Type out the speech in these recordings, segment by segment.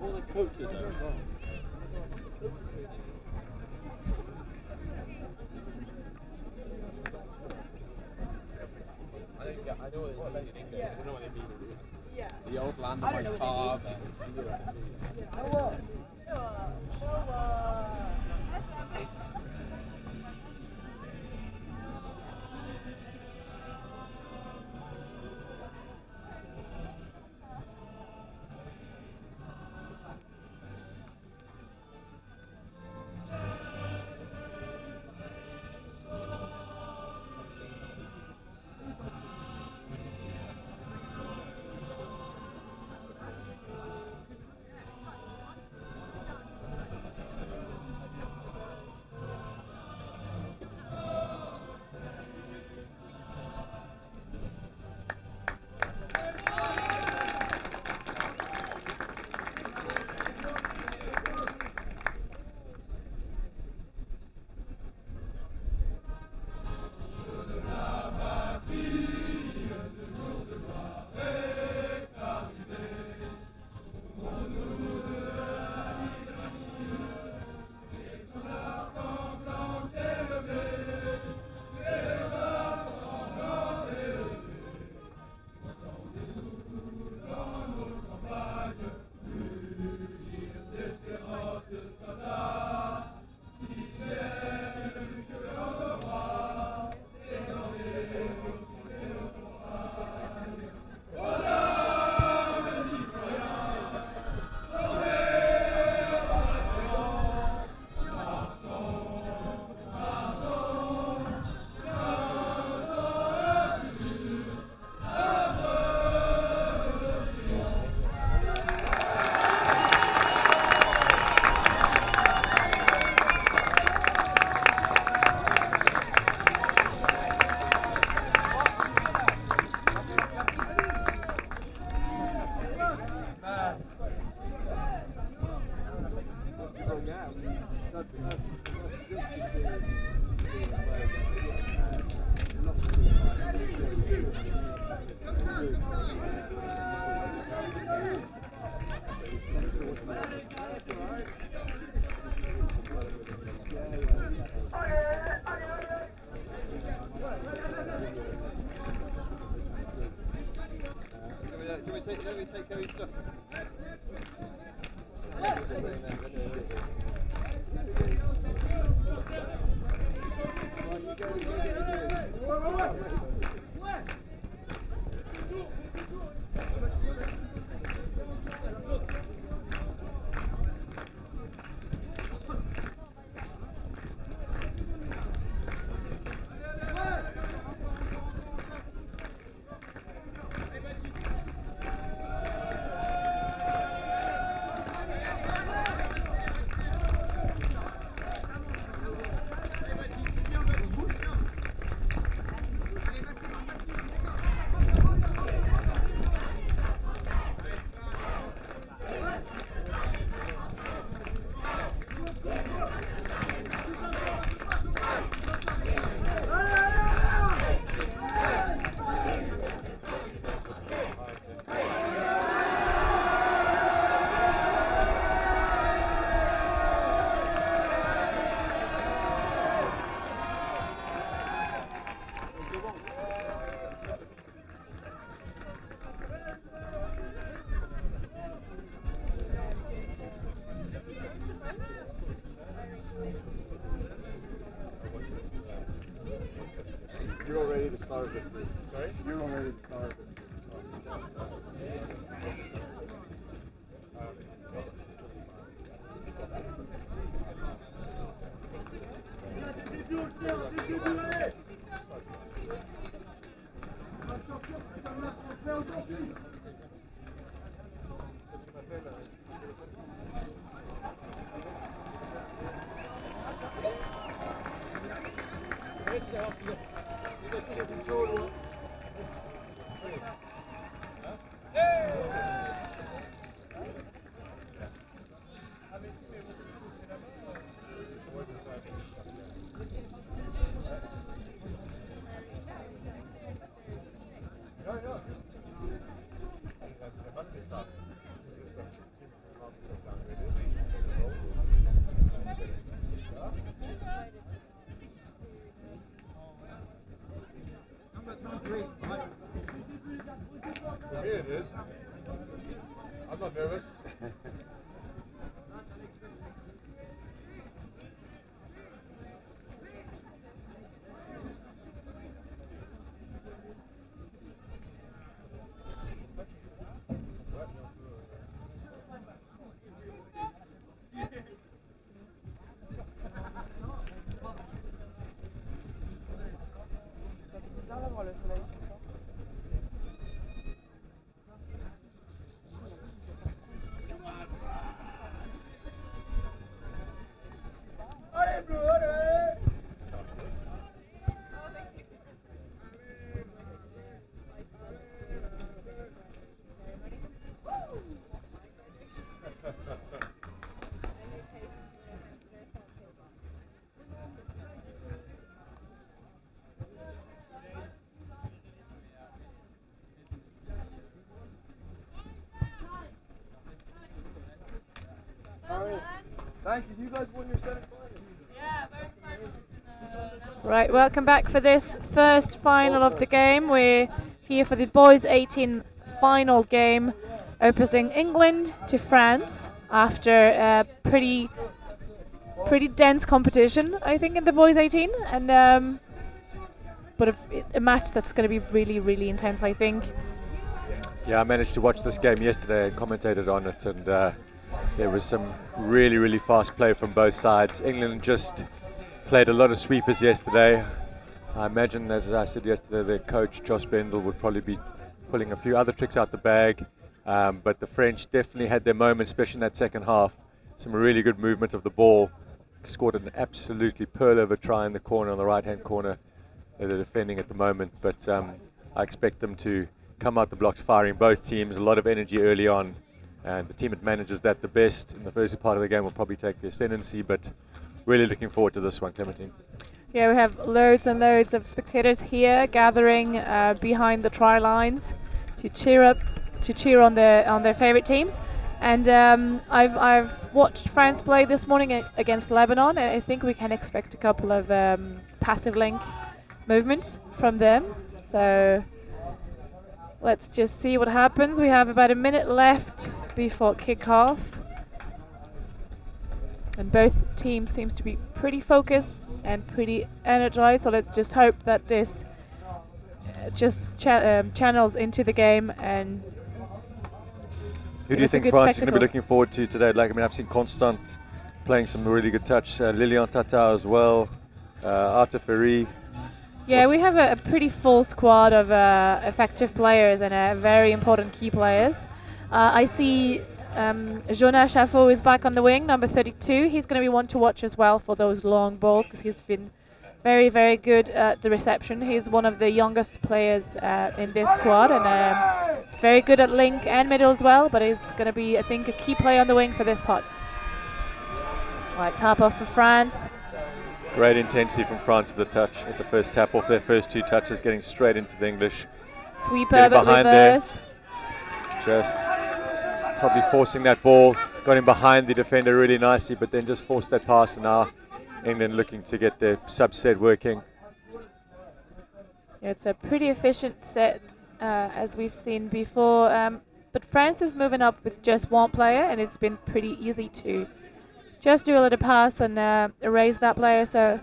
All the coaches are as well. I know what they mean in English. I don't know what they mean in English. Yeah. The old land of my father. You know what I mean. Let me take care of your stuff. For me it is. I'm not nervous. Thank you. You guys won your semi-final. Yeah, right, welcome back for this first final of the game. We're here for the boys 18 final game, opposing England to France after a pretty dense competition, I think, in the boys 18, and but a match that's going to be really intense, I think. Yeah, I managed to watch this game yesterday and commentated on it, and there was some really fast play from both sides. England just played a lot of sweepers yesterday. I imagine, as I said yesterday, their coach Josh Bendel would probably be pulling a few other tricks out the bag, but the French definitely had their moments, especially in that second half. Some really good movement of the ball. Scored an absolutely pearl-over try in the corner, on the right-hand corner. They're defending at the moment, but I expect them to come out the blocks firing, both teams, a lot of energy early on. And the team that manages that the best in the first part of the game will probably take the ascendancy, but really looking forward to this one, Clementine. Yeah, we have loads and loads of spectators here gathering behind the try lines to cheer on their favorite teams. And I've watched France play this morning against Lebanon. I think we can expect a couple of passive link movements from them. So let's just see what happens. We have about a minute left before kickoff, and both teams seems to be pretty focused and pretty energized. So let's just hope that this just channels into the game. And who do you think France is going to be looking forward to today? Like, I mean, I've seen Constant playing some really good touch, Lilian Tata as well, Arta Ferry. Yeah, we have a pretty full squad of effective players and very important key players. I see Jonas Chaffot is back on the wing, number 32. He's going to be one to watch as well for those long balls, because he's been very good at the reception. He's one of the youngest players in this squad, and he's very good at link and middle as well, but he's going to be, I think, a key player on the wing for this pot. Right, tap off for France. Great intensity from France at the touch, at the first tap off. Their first two touches getting straight into the English. Sweeper, but reverse. Just probably forcing that ball, got him behind the defender really nicely, but then just forced that pass, and now England looking to get their subset working. Yeah, it's a pretty efficient set, as we've seen before, but France is moving up with just one player, and it's been pretty easy to just do a little pass and erase that player, so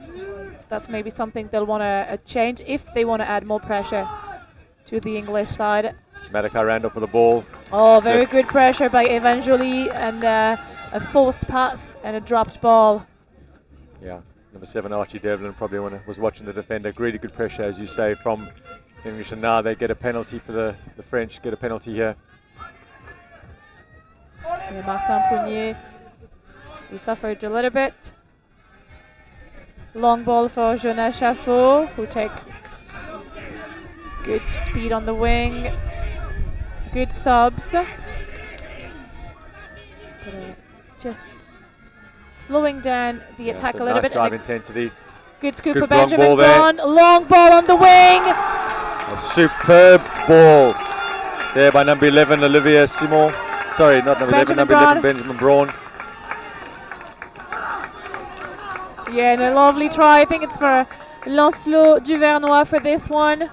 that's maybe something they'll want to change if they want to add more pressure to the English side. Malachi Randolph for the ball. Oh, very good pressure by Evangeli, and a forced pass and a dropped ball. Yeah, number 7 Archie Devlin probably was watching the defender. Really good pressure, as you say, from English, and now they get a penalty for the French, get a penalty here. Yeah, Martin Prunier, who suffered a little bit. Long ball for Jonas Chaffot, who takes good speed on the wing. Good subs. Just slowing down the attack a little nice bit. Drive intensity. Good scoop Good for long Benjamin ball there. Braun. Long ball on the wing. A superb ball there by number 11, Olivier Simon. Sorry, not number 11, number 11, Benjamin Braun. Yeah, and a lovely try. I think it's for Lancelot Duvernois for this one.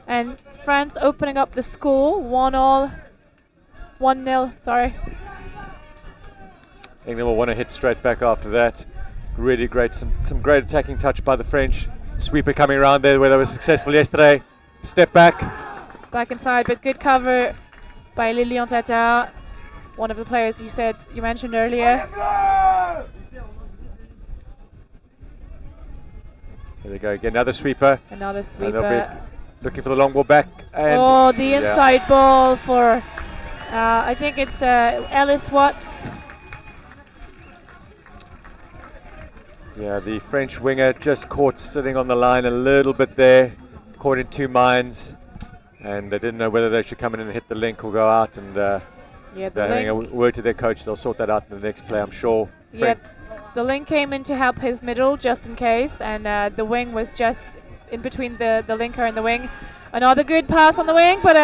And France opening up the score, 1-0, sorry. England will want to hit straight back after that. Really great, some great attacking touch by the French. Sweeper coming around there where they were successful yesterday. Step back. Back inside, but good cover by Lilian Tatar, one of the players you mentioned earlier. There they go again, another sweeper. Another And they'll sweeper. be looking for the long ball back. And Oh, the inside ball for, I think it's Ellis Watts. Yeah, the French winger just caught sitting on the line a little bit there, caught in two minds, and they didn't know whether they should come in and hit the link or go out. And Yeah, the they're having a link. word to their coach. They'll sort that out in the next play, I'm sure. Yeah, the link came in to help his middle just in case, and the wing was just in between the linker and the wing. Another good pass on the wing, but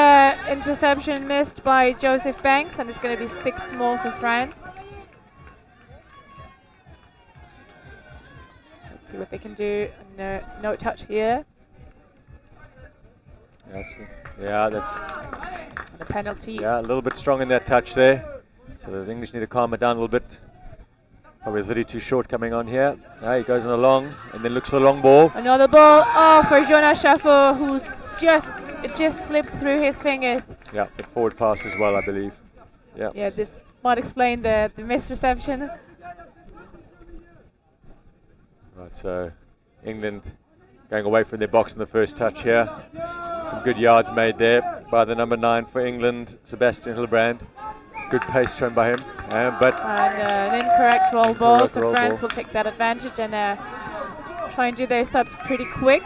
interception missed by Joseph Banks, and it's going to be 6 more for France. Let's see what they can do. No touch here. Yes, yeah, that's And a penalty. a little bit strong in that touch there. So the English need to calm it down a little bit. Probably a little too short coming on here. He goes on a long and then looks for the long ball. Another ball. Oh, for Jonas Chaffot, who's it just slips through his fingers. Yeah, the forward pass as well, I believe. Yeah. Yeah, this might explain the misreception. Right, so England going away from their box in the first touch here. Some good yards made there by the number 9 for England, Sebastian Hildebrand. Good pace shown by him, but an incorrect roll ball, Incorrect so roll France ball. will take that advantage and try and do their subs pretty quick.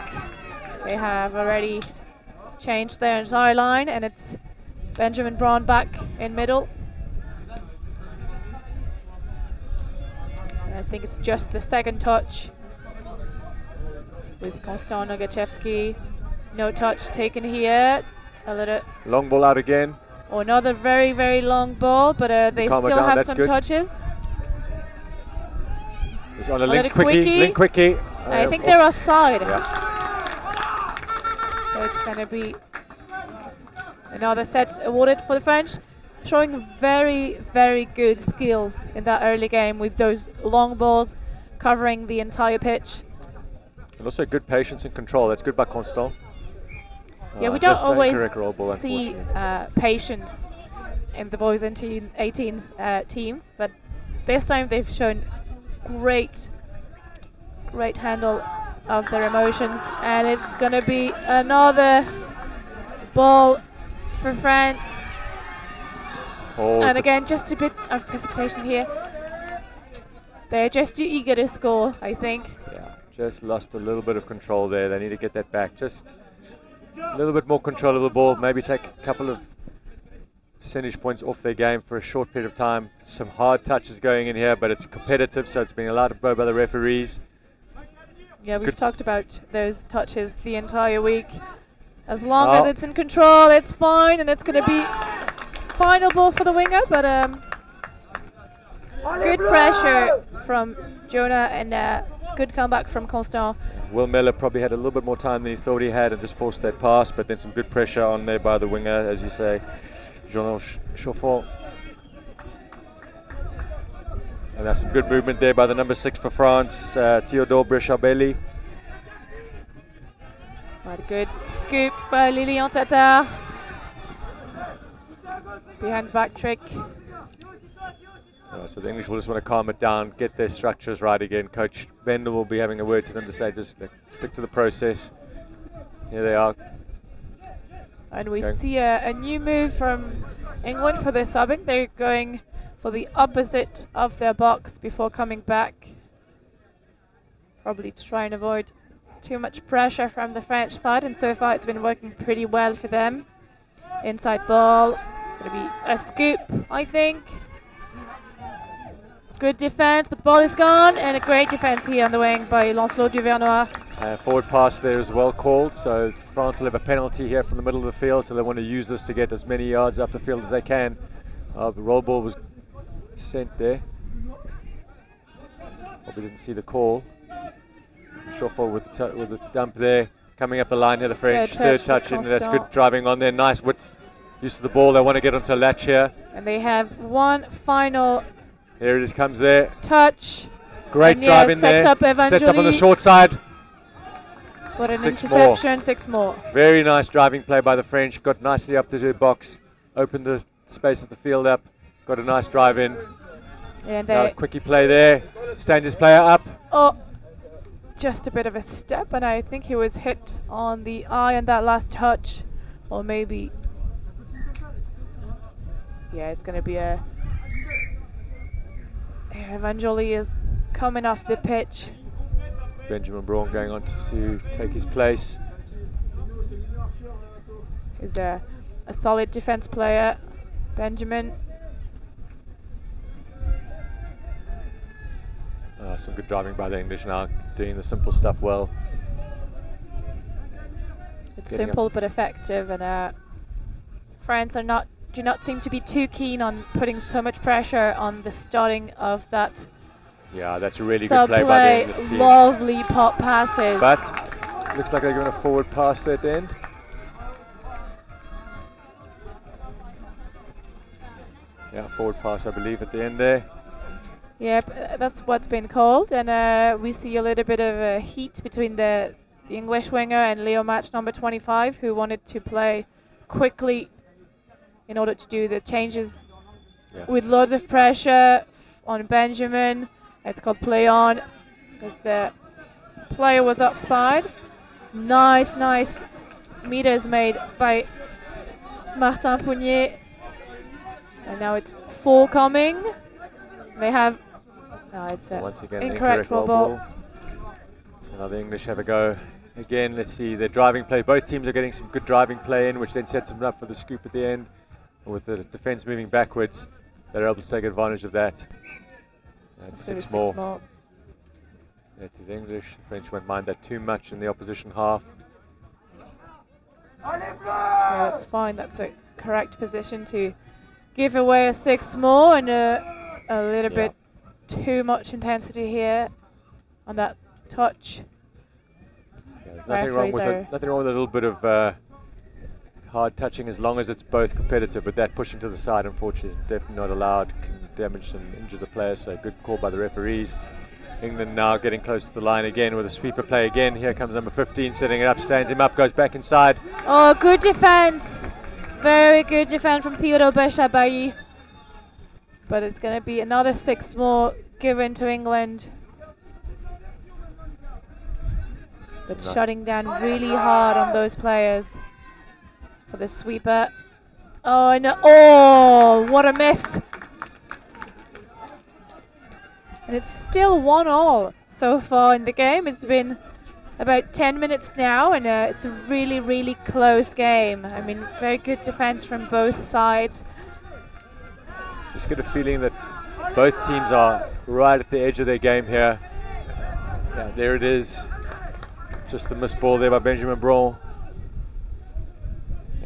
They have already changed their entire line, and it's Benjamin Braun back in middle. And I think it's just the second touch with Constant Nogachevsky. No touch taken here. A little. long ball out again. Oh, another very, very long ball, but they calm it still down, have that's some good. touches. It's on a little link quickie, link quickie. I think they're offside. Yeah. So it's going to be another set awarded for the French, showing very, very good skills in that early game with those long balls covering the entire pitch. And also good patience and control. That's good by Constant. Yeah, we don't just an always incorrect roll ball, see unfortunately. patience in the boys and 18s teams, but this time they've shown great handle of their emotions, and it's going to be another ball for France. Oh, And again, just a bit of precipitation here. They're just too eager to score, I think. yeah, just lost a little bit of control there. They need to get that back. Just a little bit more control of the ball. Maybe take a couple of percentage points off their game for a short period of time. Some hard touches going in here, but it's competitive, so it's being allowed to go by the referees. Yeah, we've Good. talked about those touches the entire week. As long as it's in control, it's fine, and it's going to be final ball for the winger, but good pressure from Jonah and good comeback from Constant. Will Miller probably had a little bit more time than he thought he had and just forced that pass, but then some good pressure on there by the winger, as you say, Jean Chauffeur. And that's some good movement there by the number 6 for France, Theodore Brechabelli. Right, a good scoop by Lilian Tatar. Behind the back trick. So the English will just want to calm it down, get their structures right again. Coach Bender will be having a word to them to say just stick to the process. Here they are. And we see a new move from England for their subbing. They're going for the opposite of their box before coming back. Probably to try and avoid too much pressure from the French side, and so far it's been working pretty well for them. Inside ball. It's going to be a scoop, I think. Good defense, but the ball is gone, and a great defense here on the wing by Lancelot Duvernois. Forward pass there as well called, so France will have a penalty here from the middle of the field, so they want to use this to get as many yards up the field as they can. The roll ball was sent there. Probably didn't see the call. Shuffle with the dump there, coming up the line here, the French. Third touch in, that's good driving on there, nice width. Use of the ball, they want to get onto a latch here. And they have one final Here it is, comes there. touch. Great drive in there. Sets up on the short side. What an 6 interception, 6 more. Very nice driving play by the French. Got nicely up to the box. Opened the space of the field up. Got a nice drive in. And Now a quickie play there. Stands his player up. Oh, just a bit of a step, and I think he was hit on the eye on that last touch. Or maybe... Yeah, it's going to be a... Evanjoli is coming off the pitch. Benjamin Braun going on to take his place. He's a solid defense player, Benjamin. Some good driving by the English now, doing the simple stuff well. It's simple but effective, and France do not seem to be too keen on putting so much pressure on the starting of that. Yeah, that's a really good play by the English team. Lovely pop passes. But looks like they're going a forward pass there at the end. Yeah, forward pass, I believe, at the end there. Yep, that's what's been called, and we see a little bit of heat between the English winger and Leo Match number 25, who wanted to play quickly in order to do the changes with loads of pressure on Benjamin. It's called play on because the player was offside. Nice meters made by Martin Pougnier. And now it's 4 coming. They have it's once again incorrect ball. So now the English have a go again. Let's see their driving play. Both teams are getting some good driving play in, which then sets them up for the scoop at the end. And with the defense moving backwards, they're able to take advantage of that. That's 6 more. Yeah, to the English. The French won't mind that too much in the opposition half. Yeah, that's fine. That's a correct position to give away a 6 more, and a little bit too much intensity here on that touch. Yeah, there's nothing wrong with a little bit of hard touching as long as it's both competitive, but that pushing to the side unfortunately is definitely not allowed. Can damage and injure the player, so good call by the referees. England now getting close to the line again with a sweeper play again. Here comes number 15 setting it up, stands him up, goes back inside. Oh, good defense. Very good defense from Theodore Bechabayi. But it's going to be another 6 more given to England. But shutting down really hard on those players for the sweeper. Oh, no. Oh, what a miss. And it's still 1-1 so far in the game. It's been about 10 minutes now, and it's a really, really close game. I mean, very good defense from both sides. Just get a feeling that both teams are right at the edge of their game here. Yeah, there it is. Just a missed ball there by Benjamin Braun.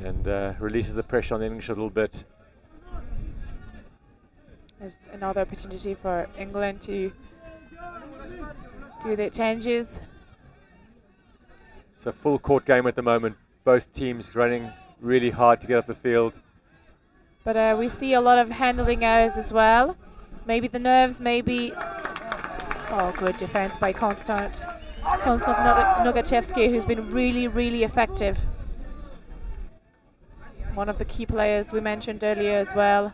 And releases the pressure on the English a little bit. There's another opportunity for England to do their changes. It's a full court game at the moment. Both teams running really hard to get up the field. But we see a lot of handling errors as well. Maybe the nerves, maybe... Oh, good defense by Constant Nogachevsky, who's been really, really effective. One of the key players we mentioned earlier as well.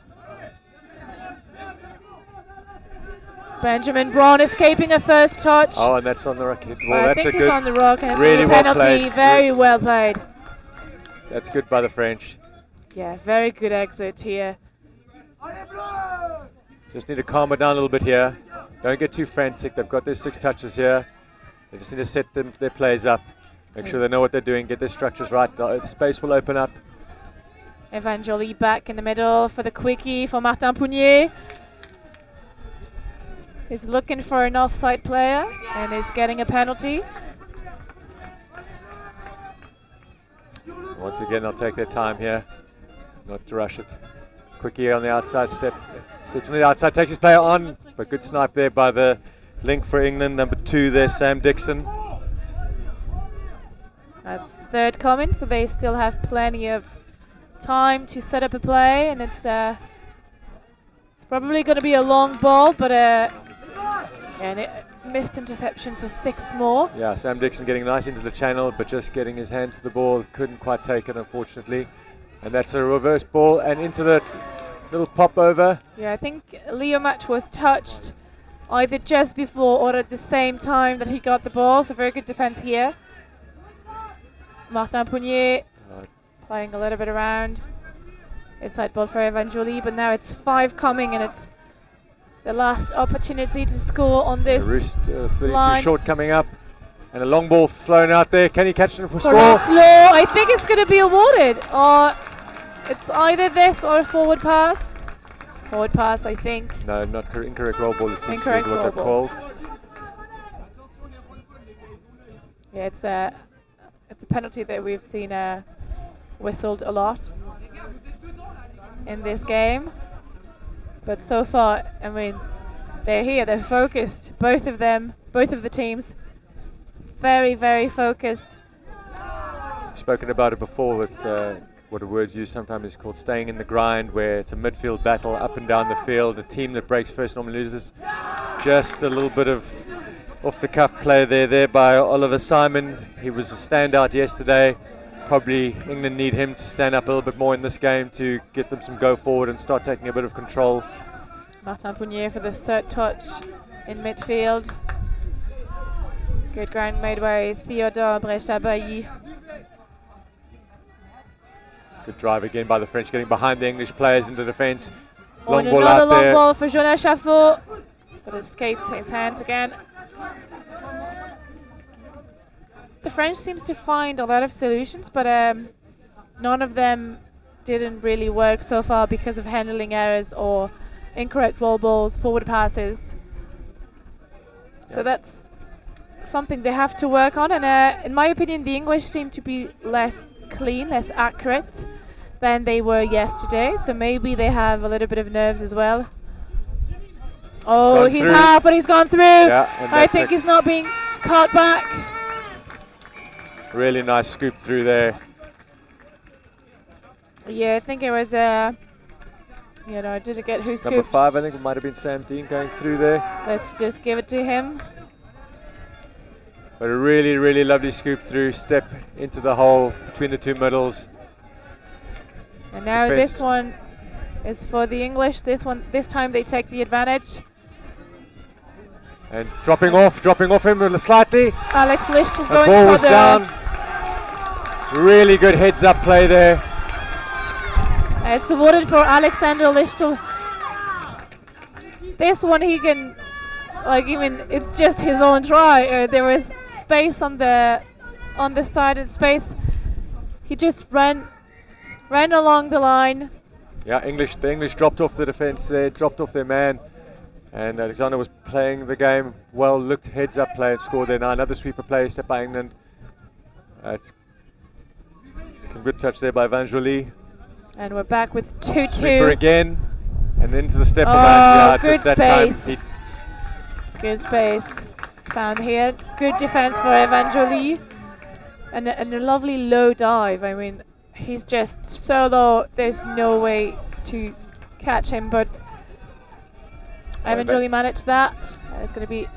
Benjamin Braun escaping a first touch. Oh, and that's on the rock. Well, I that's think a it's good, on the rock, and really it's a well penalty. played. Very well played. That's good by the French. Yeah, very good exit here. Just need to calm it down a little bit here. Don't get too frantic. They've got their 6 touches here. They just need to set their plays up. Make sure they know what they're doing. Get their structures right. The space will open up. Evan Joly back in the middle for the quickie for Martin Pounier. He's looking for an offside player and is getting a penalty. So once again, they'll take their time here. Not to rush it. Quickie on the outside, steps on the outside, takes his player on. But good snipe there by the link for England. Number 2 there, Sam Dixon. That's third coming, so they still have plenty of time to set up a play, and it's probably going to be a long ball, but and it missed interception, so 6 more. Yeah, Sam Dixon getting nice into the channel, but just getting his hands to the ball, couldn't quite take it, unfortunately. And that's a reverse ball and into the little pop over. Yeah, I think Leo Match was touched either just before or at the same time that he got the ball, so very good defense here. Martin Pounier playing a little bit around. Inside ball for Evan Joly, but now it's 5 coming, and it's the last opportunity to score on this Roost, 32 line. short coming up, and a long ball flown out there. Can he catch it for score? Slow. I think it's going to be awarded, or it's either this or a forward pass. Forward pass, I think. No, not incorrect roll ball. It seems Incorrect to be what they're roll called. Yeah, it's a penalty that we've seen whistled a lot in this game. But so far, I mean, they're here, they're focused. Both of them, both of the teams, very, very focused. Spoken about it before, it's what a word's used sometimes is called staying in the grind, where it's a midfield battle up and down the field. The team that breaks first normally loses. Just a little bit of off-the-cuff play there by Oliver Simon. He was a standout yesterday. Probably England need him to stand up a little bit more in this game to get them some go forward and start taking a bit of control. Martin Pounier for the third touch in midfield. Good ground made by Theodore Brechabailly. Good drive again by the French, getting behind the English players into defence. Long And ball another out long there. ball for Jonas Chaffot, but it escapes his hands again. The French seems to find a lot of solutions, but none of them didn't really work so far because of handling errors or incorrect wall balls, forward passes. So that's something they have to work on, and in my opinion the English seem to be less clean, less accurate than they were yesterday, so maybe they have a little bit of nerves as well. Oh, Gone he's through. half, but he's gone through. Yeah, and I that's think it. he's not being caught back. Really nice scoop through there. Yeah, I think it was, I didn't get who Number scooped. 5, I think it might have been Sam Dean going through there. Let's just give it to him. But a really, really lovely scoop through, step into the hole between the 2 middles. And now Defense. this one is for the English. This time they take the advantage. And dropping off him slightly. Alex Lichtel The going ball for was the down. Really good heads up play there. It's awarded for Alexander Lichtel. This one he can, it's just his own try. There was space on the side and space. He just ran along the line. Yeah, the English dropped off the defence there, dropped off their man. And Alexander was playing the game well, looked heads up play and scored there. Now another sweeper play set by England. It's some good touch there by Van Joly. And we're back with 2-2. Sweeper again. And into the step of Oh, that. good Just that space. time. Good space found here. Good defense for Evan Joly. And a lovely low dive. I mean, he's just so low, there's no way to catch him, but Evan Joly managed that. It's going to be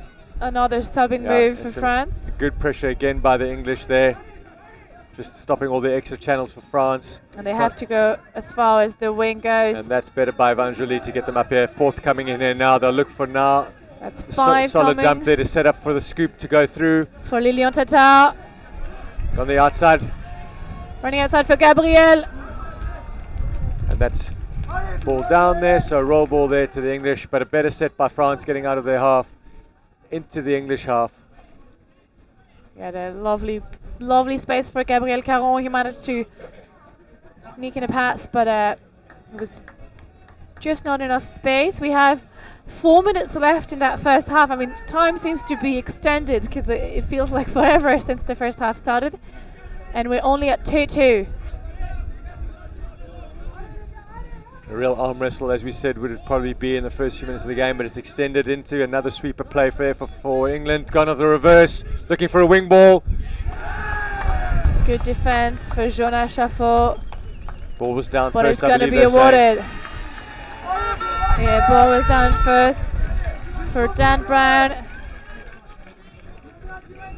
another subbing move for France. Good pressure again by the English there. Just stopping all the extra channels for France. And they have to go as far as the wing goes. And that's better by Van Joly to get them up here. 4th coming in here now. They'll look for now. That's 5 Solid coming dump there to set up for the scoop to go through. for Lilian Tata. On the outside. Running outside for Gabriel. And that's Ball down there, so roll ball there to the English, but a better set by France getting out of their half into the English half. Yeah, the lovely space for Gabriel Caron. He managed to sneak in a pass, but it was just not enough space. We have 4 minutes left in that first half. I mean, time seems to be extended because it feels like forever since the first half started. And we're only at 2-2. A real arm wrestle, as we said, would it probably be in the first few minutes of the game, but it's extended into another sweeper play for England. Gone off the reverse, looking for a wing ball. Good defense for Jonas Chaffot. Ball was down but first, it's going to be awarded. Yeah, ball was down first for Dan Brown.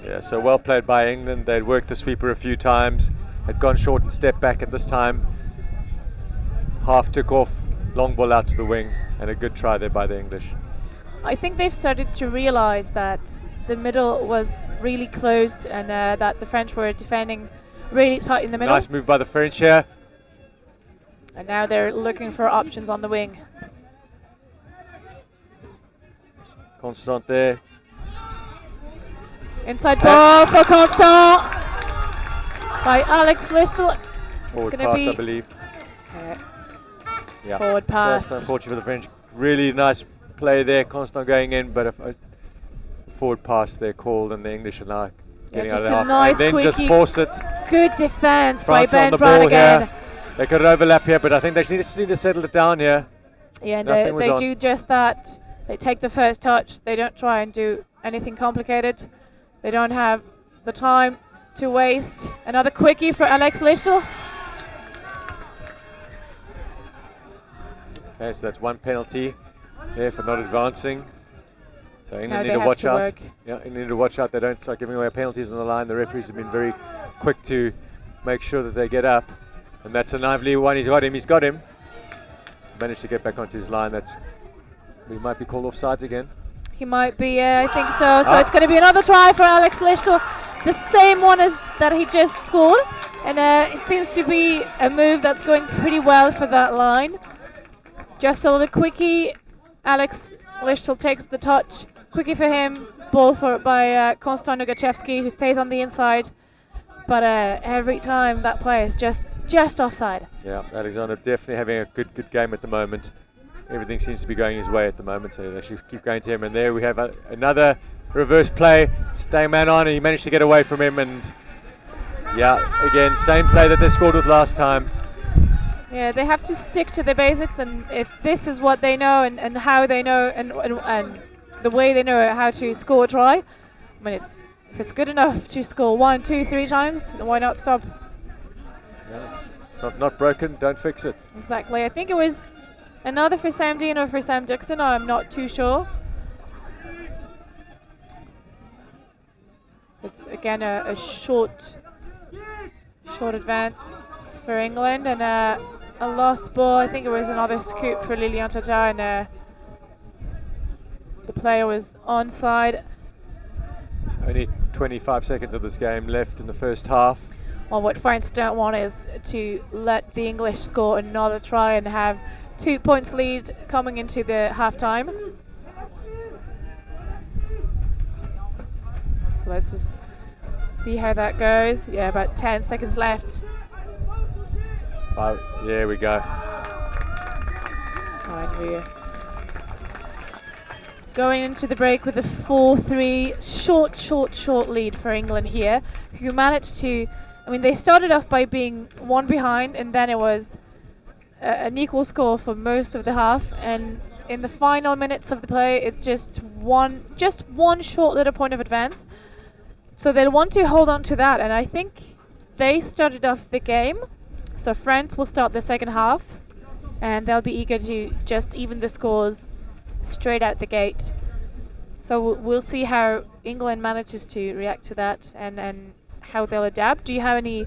Yeah, so well played by England. They'd worked the sweeper a few times, had gone short and stepped back at this time. Half took off, long ball out to the wing, and a good try there by the English. I think they've started to realize that the middle was really closed and that the French were defending really tight in the middle. Nice move by the French here. And now they're looking for options on the wing. Constant there. Inside ball for Constant by Alex Lichtel. Forward pass, I believe. Yeah. Forward pass. Just unfortunate for the French. Really nice play there, Constant going in, but a forward pass there called, and the English are now getting out of the half. Nice and then just force it. Good defense France by Ben on the Brown ball again. Here. They could overlap here, but I think they just need to settle it down here. Yeah, and they do just that. They take the first touch. They don't try and do anything complicated. They don't have the time to waste. Another quickie for Alex Lichtel. Okay, so that's one penalty there for not advancing. So England need to watch out. Yeah, England need to watch out. They don't start giving away penalties on the line. The referees have been very quick to make sure that they get up. And that's a lively one. He's got him. Managed to get back onto his line. We might be called offsides again. He might be, I think so. So it's going to be another try for Alex Lichtel. The same one as that he just scored. And it seems to be a move that's going pretty well for that line. Just a little quickie. Alex Lichtel takes the touch. Quickie for him. Ball by Konstant Nugachevsky, who stays on the inside. But every time that play is just offside. Yeah, Alexander definitely having a good game at the moment. Everything seems to be going his way at the moment, so they should keep going to him. And there we have another reverse play. Staying man on, and he managed to get away from him. And yeah, again, same play that they scored with last time. Yeah, they have to stick to the basics, and if this is what they know and how they know and the way they know how to score a try, I mean, if it's good enough to score 1, 2, 3 times, then why not stop? Yeah, it's not broken, don't fix it. Exactly. I think it was another for Sam Dean or for Sam Dixon. I'm not too sure. It's again a short advance for England, and a lost ball. I think it was another scoop for Lilian Tata, and the player was onside. Only 25 seconds of this game left in the first half. Well, what France don't want is to let the English score another try and have 2 points lead coming into the half-time. So let's just see how that goes. Yeah, about 10 seconds left. There we go. And we're going into the break with a 4-3 short lead for England here, who managed to, I mean, they started off by being 1 behind, and then it was an equal score for most of the half, and in the final minutes of the play it's just one short little point of advance. So they'll want to hold on to that, and I think they started off the game, so France will start the second half, and they'll be eager to just even the scores straight out the gate. So we'll see how England manages to react to that and how they'll adapt. Do you have any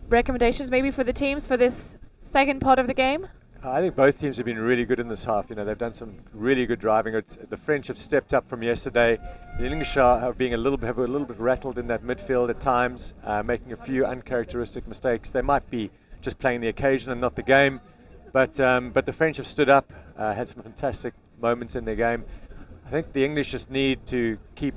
recommendations maybe for the teams for this second part of the game? I think both teams have been really good in this half. You know, they've done some really good driving. The French have stepped up from yesterday. The English have been a little bit rattled in that midfield at times, making a few uncharacteristic mistakes. They might be just playing the occasion and not the game. But the French have stood up, had some fantastic moments in their game. I think the English just need to keep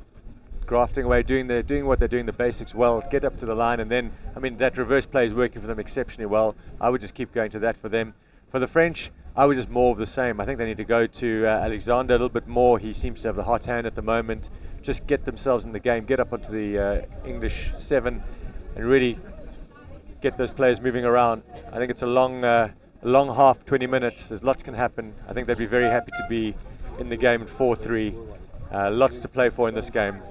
grafting away, doing what they're doing, the basics well, get up to the line, and then, I mean, that reverse play is working for them exceptionally well. I would just keep going to that for them. For the French, I would just more of the same. I think they need to go to Alexander a little bit more. He seems to have the hot hand at the moment. Just get themselves in the game, get up onto the English 7, and really get those players moving around. I think it's a long half, 20 minutes. There's lots can happen. I think they'd be very happy to be in the game at 4-3. Lots to play for in this game.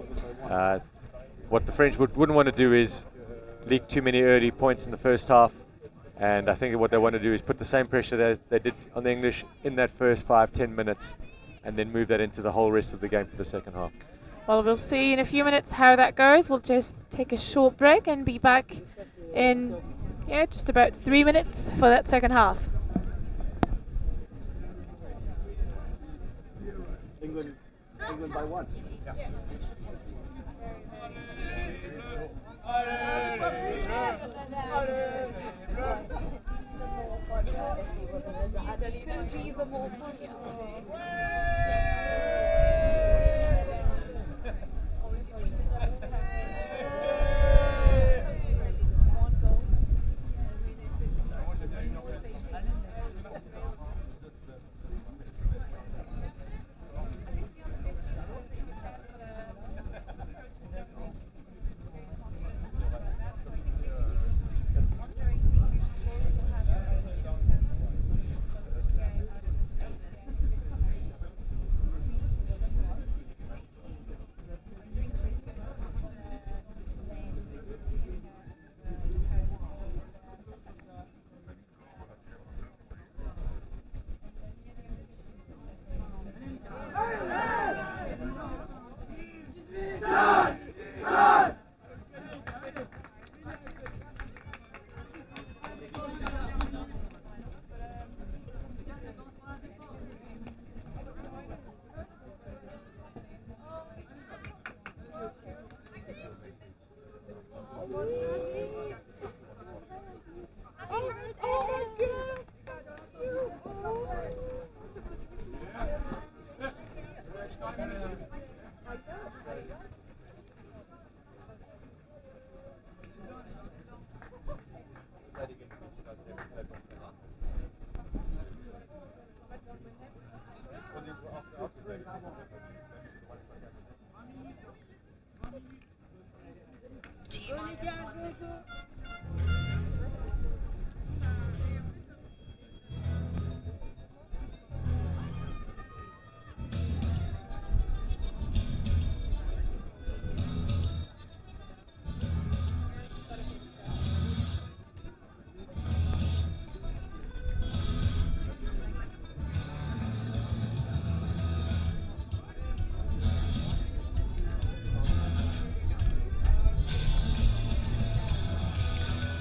What the French wouldn't want to do is leak too many early points in the first half, and I think what they want to do is put the same pressure that they did on the English in that first 5-10 minutes, and then move that into the whole rest of the game for the second half. Well, we'll see in a few minutes how that goes. We'll just take a short break and be back in just about 3 minutes for that second half. England by 1. Yeah.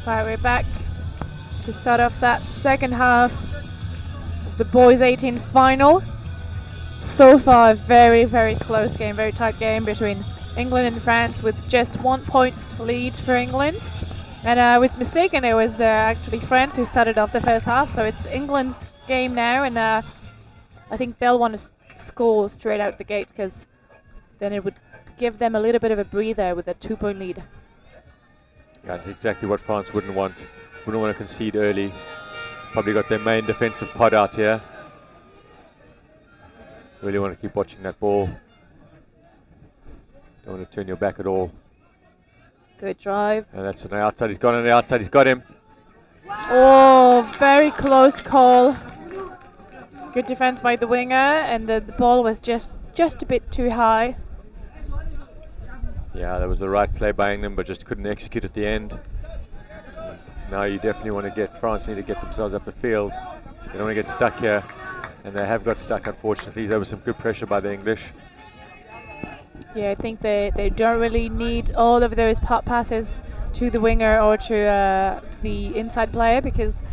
Right, we're back to start off that second half of the boys 18 final. So far, a very, very close game, very tight game between England and France, with just 1 point lead for England. And I was mistaken, it was actually France who started off the first half, so it's England's game now, and I think they'll want to score straight out the gate, because then it would give them a little bit of a breather with a 2-point lead. Yeah, exactly what France wouldn't want. Wouldn't want to concede early. Probably got their main defensive pod out here. Really want to keep watching that ball. Don't want to turn your back at all. Good drive. And that's on the outside. He's gone on the outside. He's got him. Oh, very close call. Good defense by the winger, and the ball was just a bit too high. Yeah, that was the right play by England, but just couldn't execute at the end. Now you definitely want to get France need to get themselves up the field. They don't want to get stuck here, and they have got stuck, unfortunately. There was some good pressure by the English. Yeah, I think they don't really need all of those passes to the winger or to the inside player, because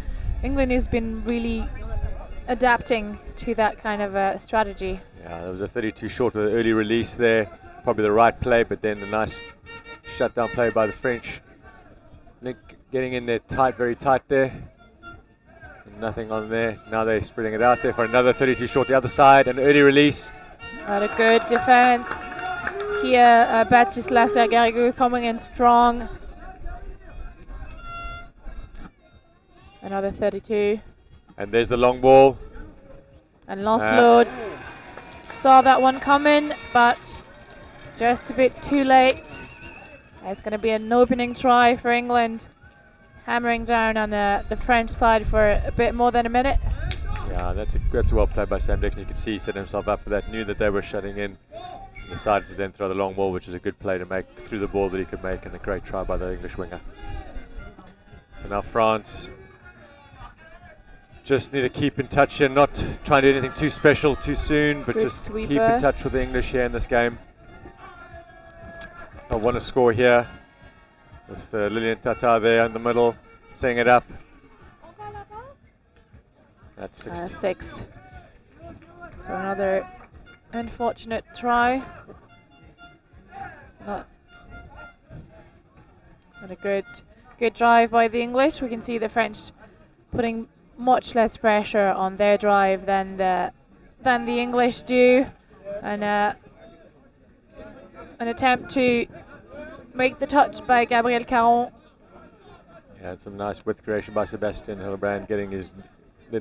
England has been really adapting to that kind of strategy. Yeah, there was a 32 short with an early release there. Probably the right play, but then a nice shutdown play by the French. Nick getting in there tight, very tight there. Nothing on there. Now they're spreading it out there for another 32 short the other side. An early release. What a good defense. Here, Baptiste Lasser-Garrigou coming in strong. Another 32. And there's the long ball. And Lancelot saw that one coming, but just a bit too late. It's going to be an opening try for England, hammering down on the French side for a bit more than a minute. Yeah, that's well played by Sam Dixon. You can see he set himself up for that, knew that they were shutting in. Decided to then throw the long ball, which is a good play to make through the ball that he could make, and a great try by the English winger. So now France just need to keep in touch here, not trying to do anything too special too soon, but good just sweeper. keep in touch with the English here in this game. I want to score here with Lilian Tata there in the middle, setting it up. That's 6. 6. So another unfortunate try. Not a good drive by the English. We can see the French putting much less pressure on their drive than the English do, and an attempt to make the touch by Gabriel Caron. Yeah, and some nice width creation by Sebastian Hillebrand, getting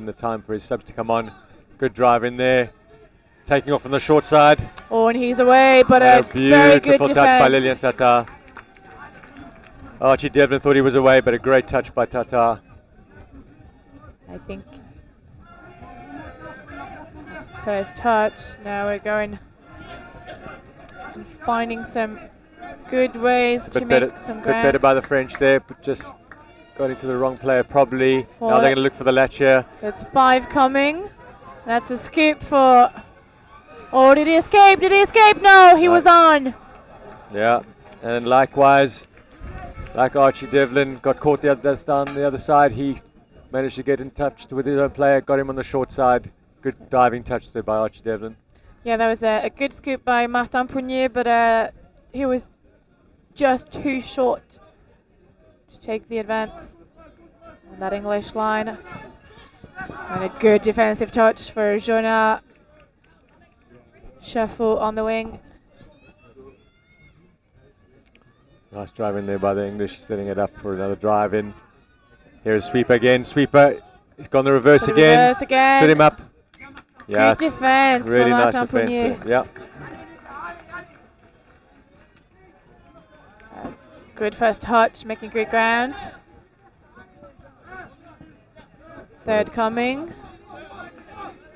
the time for his subs to come on. Good drive in there, taking off on the short side. Oh, and he's away, but a very good beautiful touch by defense. Lilian Tata. Archie Devlin thought he was away, but a great touch by Tata. I think that's the first touch. Now we're going and finding some good ways to make some bit ground. better by the French there, but just got into the wrong player probably. Now they're going to look for the latch here. There's 5 coming. That's a scoop for... Oh, did he escape? Did he escape? No, he was on. Yeah, and likewise, like Archie Devlin, got caught that's down the other side. He managed to get in touch with his own player, got him on the short side. Good diving touch there by Archie Devlin. Yeah, that was a good scoop by Martin Pougnier, but he was just too short to take the advance on that English line. And a good defensive touch for Jonah Chaffo on the wing. Nice drive in there by the English, setting it up for another drive in. Here's Sweeper again. Sweeper, he's gone the reverse again. Stood him up. Yeah, good defense. Really nice Martin defense Pougnier. there. Yeah. Good first touch, making good grounds. Third coming.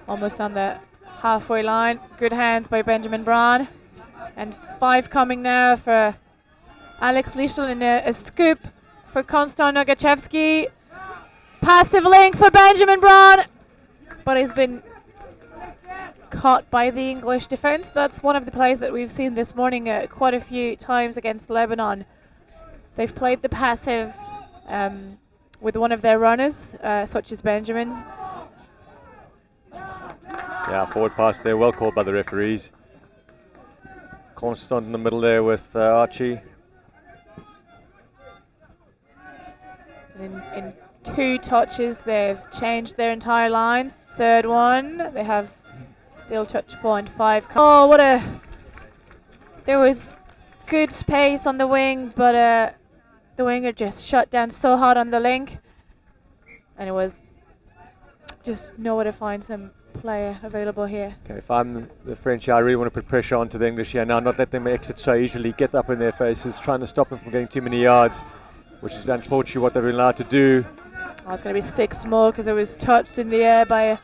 Almost on the halfway line. Good hands by Benjamin Braun. And 5 coming now for Alex Lischel in a scoop for Konstant Nogachevsky. Passive link for Benjamin Braun, but he's been caught by the English defense. That's one of the plays that we've seen this morning quite a few times against Lebanon. They've played the passive with one of their runners, such as Benjamin's. Yeah, forward pass there, well called by the referees. Constant in the middle there with Archie. In 2 touches, they've changed their entire line. Third one, they have still touch 4 and 5. Oh, there was good space on the wing, but the winger just shut down so hard on the link, and it was just nowhere to find some player available here. Okay, if I'm the French, I really want to put pressure onto the English here now, not let them exit so easily, get up in their faces, trying to stop them from getting too many yards, which is unfortunately what they've been allowed to do. Oh, it's going to be 6 more because it was touched in the air by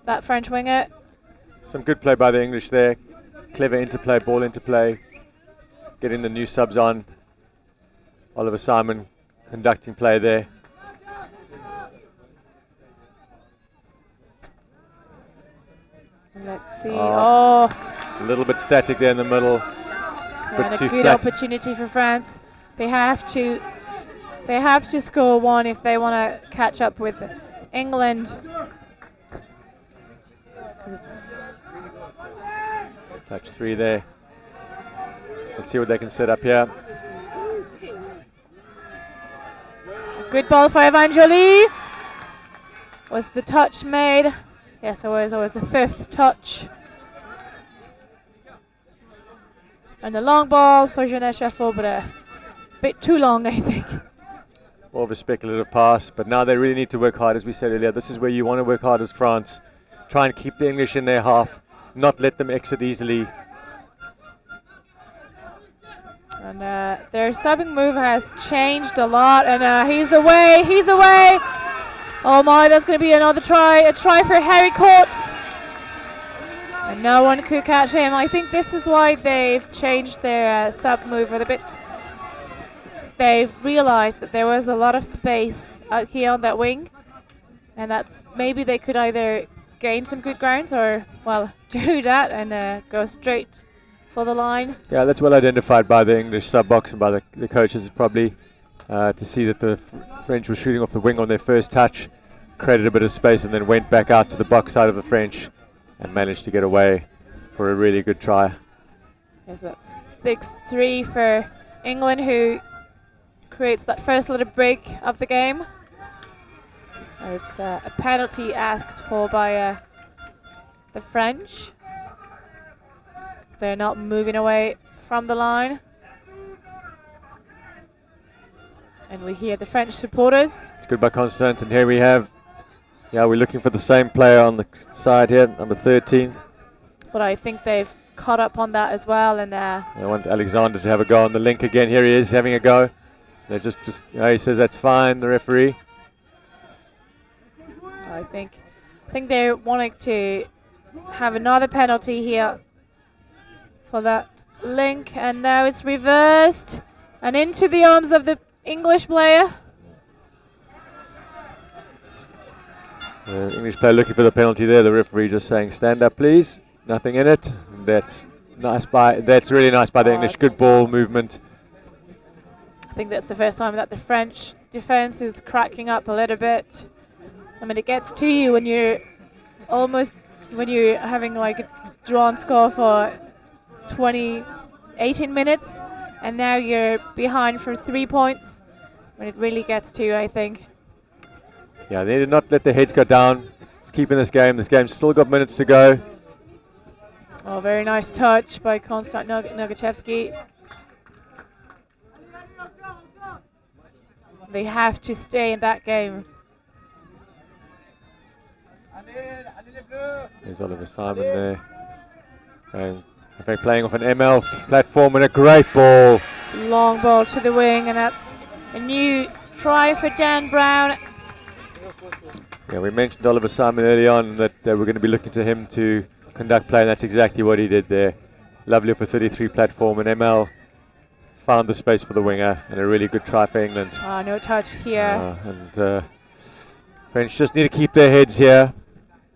that French winger. Some good play by the English there. Clever interplay, ball interplay. Getting the new subs on. Oliver Simon conducting play there. Let's see. Oh, a little bit static there in the middle. And a good opportunity for France. They have to score 1 if they want to catch up with England. It's touch 3 there. Let's see what they can set up here. Good ball for Evangeli. Was the touch made? Yes, it was. It was the 5th touch. And the long ball for Jeunesse Chaffaux, but a bit too long, I think. More of a speculative pass, but now they really need to work hard, as we said earlier. This is where you want to work hard as France. Try and keep the English in their half, not let them exit easily. And their subbing move has changed a lot, and he's away, he's away! Oh my, that's going to be another try, a try for Harry Courts. And no one could catch him. I think this is why they've changed their sub move a bit. They've realized that there was a lot of space out here on that wing, and that's maybe they could either gain some good grounds or, well, do that and go straight for the line. Yeah, that's well identified by the English sub box and by the coaches, probably to see that the French were shooting off the wing on their first touch, created a bit of space and then went back out to the box side of the French and managed to get away for a really good try. Yes, that's 6-3 for England, who creates that first little break of the game. And it's a penalty asked for by the French. They're not moving away from the line. And we hear the French supporters. It's good by Constant, and here we have, yeah, we're looking for the same player on the side here, number 13. But I think they've caught up on that as well. And I want Alexander to have a go on the link again. Here he is having a go. They're just he says that's fine, the referee. I think they're wanting to have another penalty here for that link, and now it's reversed and into the arms of the English player. The English player looking for the penalty there. The referee just saying, "Stand up, please." Nothing in it. And that's nice by. That's really nice by the English. Good ball movement. I think that's the first time that the French defense is cracking up a little bit. I mean, it gets to you when you're having like a drawn score for 18 minutes, and now you're behind for 3 points. When it really gets to you, I think. Yeah, they did not let their heads go down. It's keeping this game. This game's still got minutes to go. Oh, very nice touch by Konstant Nogachevsky. They have to stay in that game. There's Oliver Simon there. And they're playing off an ML platform and a great ball. Long ball to the wing, and that's a new try for Dan Brown. Yeah, we mentioned Oliver Simon early on that we're going to be looking to him to conduct play, and that's exactly what he did there. Lovely for 33 platform, and ML found the space for the winger, and a really good try for England. No touch here. And French just need to keep their heads here.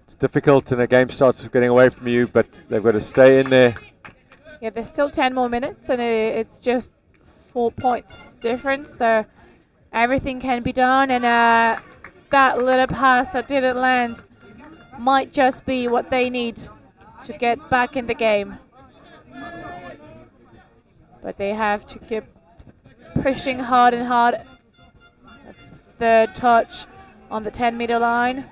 It's difficult and the game starts getting away from you, but they've got to stay in there. Yeah, there's still 10 more minutes, and it's just 4 points difference, so everything can be done, and that little pass that didn't land might just be what they need to get back in the game. But they have to keep pushing hard and hard. That's third touch on the 10-meter line.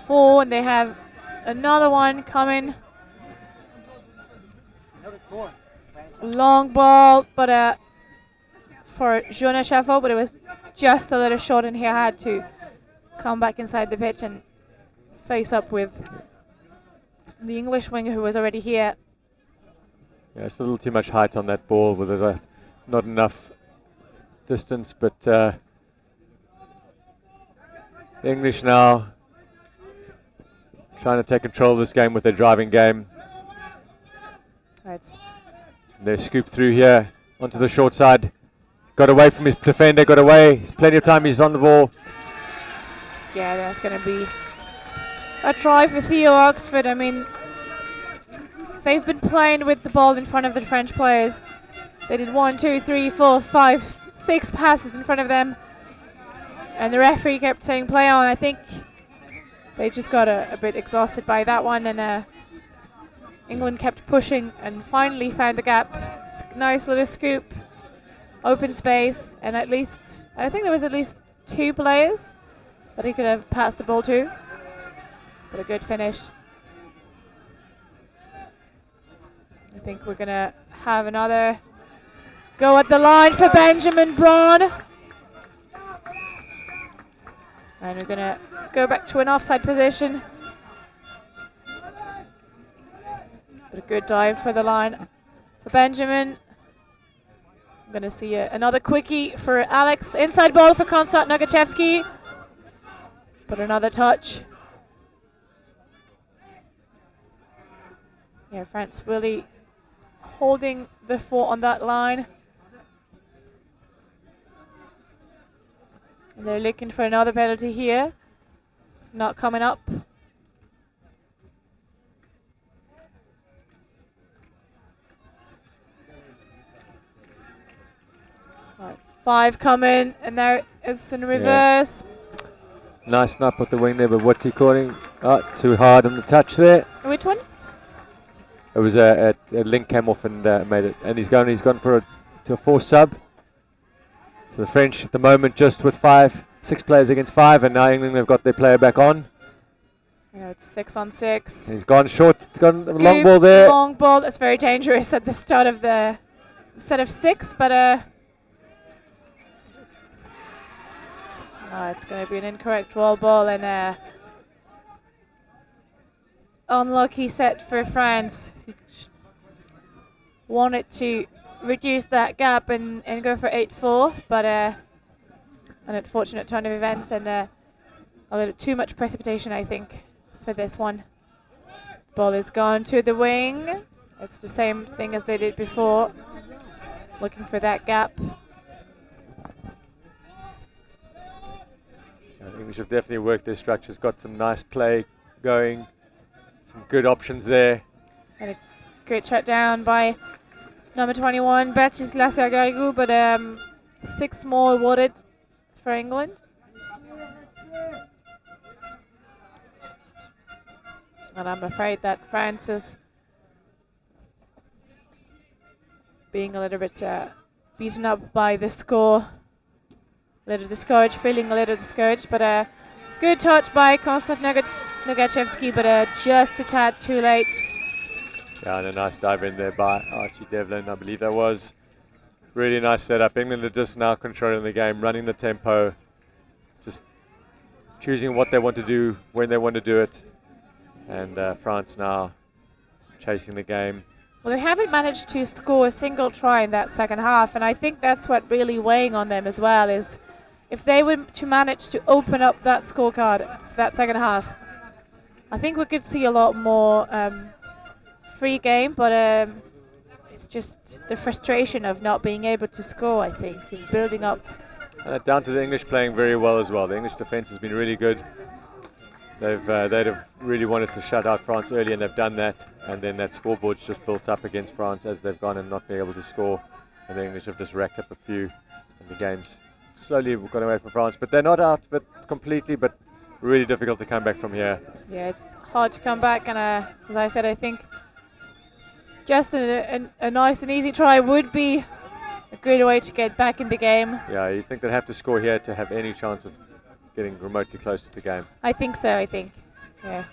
4, and they have another one coming. Long ball, but for Jeunesse Chaffaux, but it was just a little short, and he had to come back inside the pitch and face up with the English winger who was already here. Yeah, it's a little too much height on that ball with not enough distance, but the English now trying to take control of this game with their driving game. They're scooped through here onto the short side. Got away from his defender, got away. There's plenty of time, he's on the ball. Yeah, that's going to be a try for Theo Oxford. I mean, they've been playing with the ball in front of the French players. They did 1, 2, 3, 4, 5, 6 passes in front of them. And the referee kept saying play on. I think they just got a bit exhausted by that one, and England kept pushing and finally found the gap. Nice little scoop, open space, and I think there was at least 2 players that he could have passed the ball to. But a good finish. I think we're going to have another go at the line for Benjamin Braun. And we're going to go back to an offside position. But a good dive for the line for Benjamin. I'm going to see another quickie for Alex. Inside ball for Konstant Nogachevsky. But another touch. Yeah, France really holding the fort on that line. And they're looking for another penalty here. Not coming up. Right, 5 coming, and there it's in reverse. Yeah. Nice snap at the wing there, but what's he calling? Oh, too hard on the touch there. Which one? It was a link came off and made it, and he's gone for a 4 sub. So the French at the moment just with 6 players against 5, and now England have got their player back on. Yeah, it's 6 on 6. He's gone short, gone Scoop, long ball there. Long ball, that's very dangerous at the start of the set of 6, but it's going to be an incorrect wall ball and unlucky set for France. Wanted to reduce that gap and go for 8-4, but an unfortunate turn of events and a little too much precipitation, I think, for this one. Ball is gone to the wing. It's the same thing as they did before, looking for that gap. The English have definitely worked their structures, got some nice play going, some good options there. And a great shut down by number 21, Baptiste Lassiagarigu, but 6 more awarded for England. And I'm afraid that France is being a little bit beaten up by the score. A little discouraged, feeling a little discouraged, but a good touch by Konstant Nogachevsky, but just a tad too late. Yeah, and a nice dive in there by Archie Devlin, I believe that was. Really nice setup. England are just now controlling the game, running the tempo, just choosing what they want to do, when they want to do it. And France now chasing the game. Well, they haven't managed to score a single try in that second half, and I think that's what really weighing on them as well, is if they were to manage to open up that scorecard for that second half, I think we could see a lot more free game, but it's just the frustration of not being able to score, I think, is building up. Down to the English playing very well as well. The English defence has been really good. They'd have really wanted to shut out France early, and they've done that. And then that scoreboard's just built up against France as they've gone and not been able to score. And the English have just racked up a few, and the game's slowly gone away from France. But they're not out of it completely, but really difficult to come back from here. Yeah, it's hard to come back, and as I said, I think just a nice and easy try would be a good way to get back in the game. Yeah, you think they'd have to score here to have any chance of getting remotely close to the game. I think so, yeah.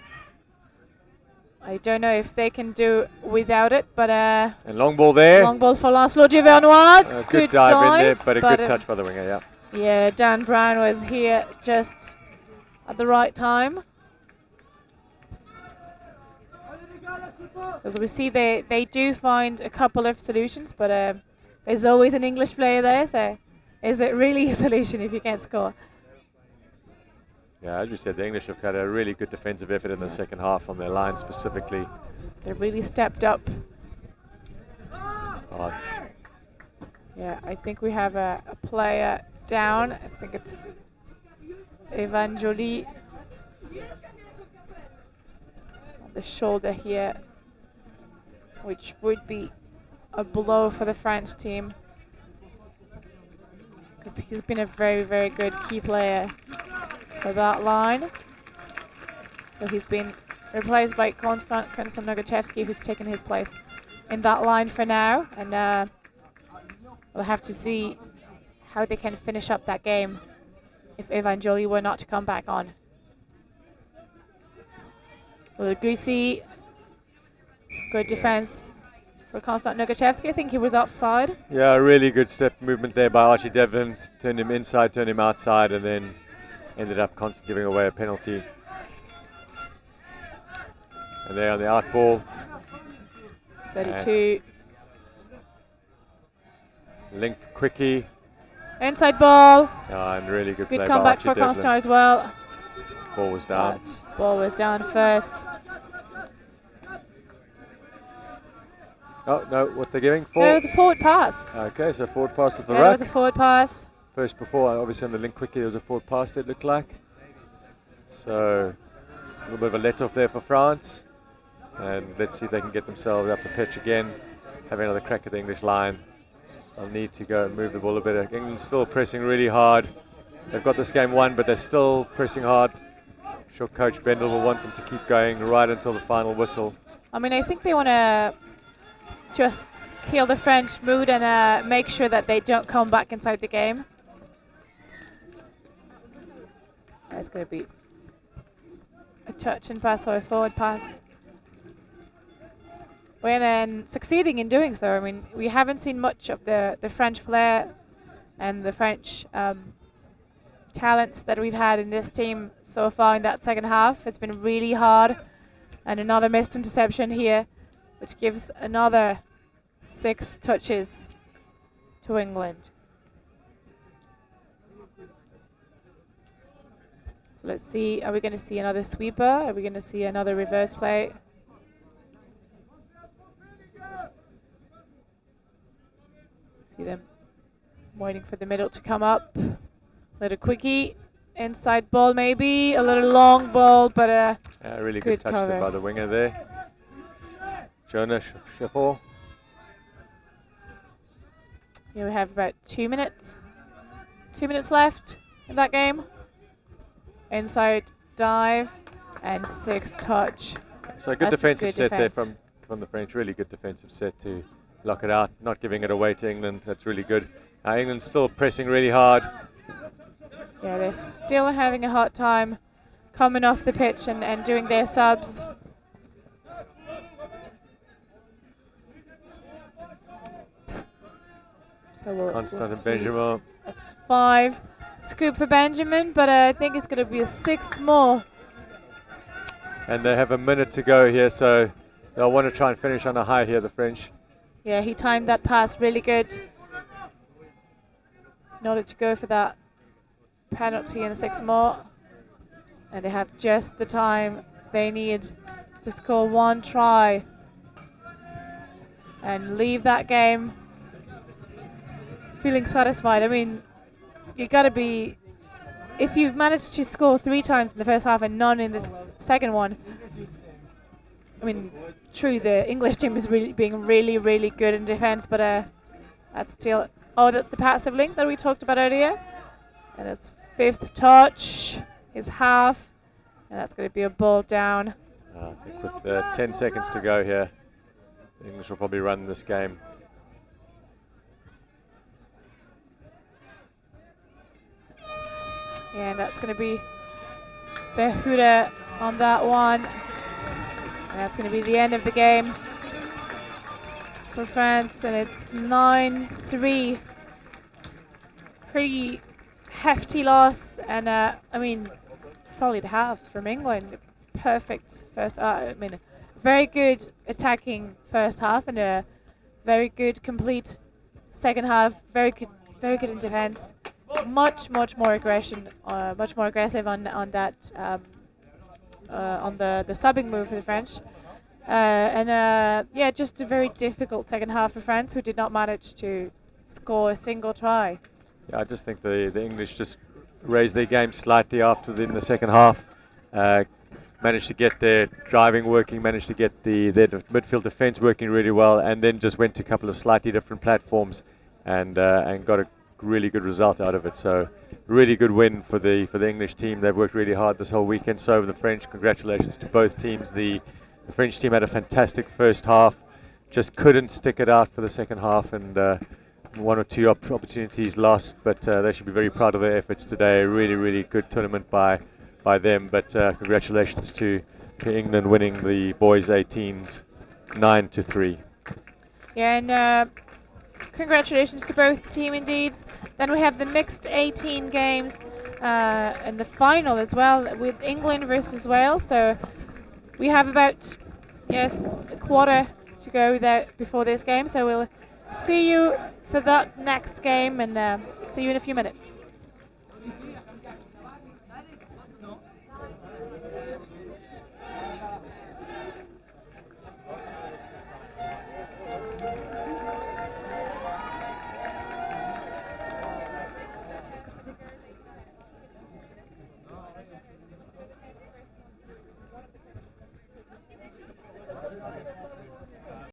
I don't know if they can do without it, but and long ball there. Long ball for Lancelot Duvernois. Good dive in there, but a good touch by the winger, yeah. Yeah, Dan Brown was here just at the right time. As we see, they do find a couple of solutions, but there's always an English player there, so is it really a solution if you can't score? Yeah, as we said, the English have had a really good defensive effort in the second half on their line specifically. They really stepped up. Oh. Yeah, I think we have a player down. I think it's Evan Joly on the shoulder here, which would be a blow for the French team, because he's been a very, very good key player for that line. So he's been replaced by Konstant Nogachevsky, who's taken his place in that line for now, and we'll have to see how they can finish up that game if Evangeli were not to come back on. Well, Gusi, good defense for Konstant Nogachevsky. I think he was offside. Yeah, really good step movement there by Archie Devlin. Turned him inside, turned him outside, and then ended up Konstant giving away a penalty. And there on the out ball. 32. Link quickie. Inside ball. And really good play Good by comeback Archie for Devlin. Constant as well. Ball was down. But ball was down first. Oh, no, what they're giving? No, it was a forward pass. Okay, so forward pass to the Yeah, it ruck. was a forward pass. First before, obviously on the link quickie, there was a forward pass it looked like. So, a little bit of a let-off there for France. And let's see if they can get themselves up the pitch again. Have another crack at the English line. They'll need to go and move the ball a bit. England's still pressing really hard. They've got this game won, but they're still pressing hard. I'm sure Coach Bendel will want them to keep going right until the final whistle. I mean, I think they want to just kill the French mood and make sure that they don't come back inside the game. That's going to be a touch and pass or a forward pass. When succeeding in doing so, I mean, we haven't seen much of the French flair and the French talents that we've had in this team so far in that second half. It's been really hard. And another missed interception here, which gives another 6 touches to England. Let's see, are we going to see another sweeper? Are we going to see another reverse play? See them waiting for the middle to come up. Little quickie, inside ball maybe, a little long ball, but yeah, really good touch cover there by the winger there. Jonah Schaffer. Yeah, we have about 2 minutes. 2 minutes left in that game. Inside dive and 6 touch. So a good That's a defensive good set there defense. from the French. Really good defensive set to lock it out, not giving it away to England. That's really good. England's still pressing really hard. Yeah, they're still having a hard time coming off the pitch and doing their subs. So we'll Constant and see. Benjamin. That's 5. Scoop for Benjamin, but I think it's going to be a 6 more. And they have a minute to go here, so they'll want to try and finish on a high here, the French. Yeah, he timed that pass really good in order to go for that penalty and 6 more. And they have just the time they need to score 1 try and leave that game feeling satisfied. I mean, you got to be, if you've managed to score 3 times in the first half and none in the second one, I mean, true, the English team is being really good in defense, but that's still, oh, that's the passive link that we talked about earlier. And it's 5th touch is half, and that's going to be a ball down. I think with 10 seconds to go here, the English will probably run this game. Yeah, and that's going to be the hooter on that one. And that's going to be the end of the game for France, and it's 9-3. Pretty hefty loss, and I mean, solid halves from England. Perfect first, I mean, very good attacking first half and a very good complete second half. Very good in defense. Much more aggression, much more aggressive on that on the subbing move for the French. Yeah, just a very difficult second half for France, who did not manage to score a single try. Yeah, I just think the English just raised their game slightly after in the second half. Managed to get their driving working, managed to get their midfield defence working really well, and then just went to a couple of slightly different platforms and got a really good result out of it. So really good win for the English team. They've worked really hard this whole weekend. So have the French. Congratulations to both teams. The French team had a fantastic first half, just couldn't stick it out for the second half, and one or two opportunities lost, but they should be very proud of their efforts today. Really, really good tournament by them. But congratulations to England winning the boys 18s 9-3. Yeah, and congratulations to both team indeed. Then we have the mixed 18 games and the final as well with England versus Wales. So we have about a quarter to go there before this game. So we'll see you for that next game and see you in a few minutes.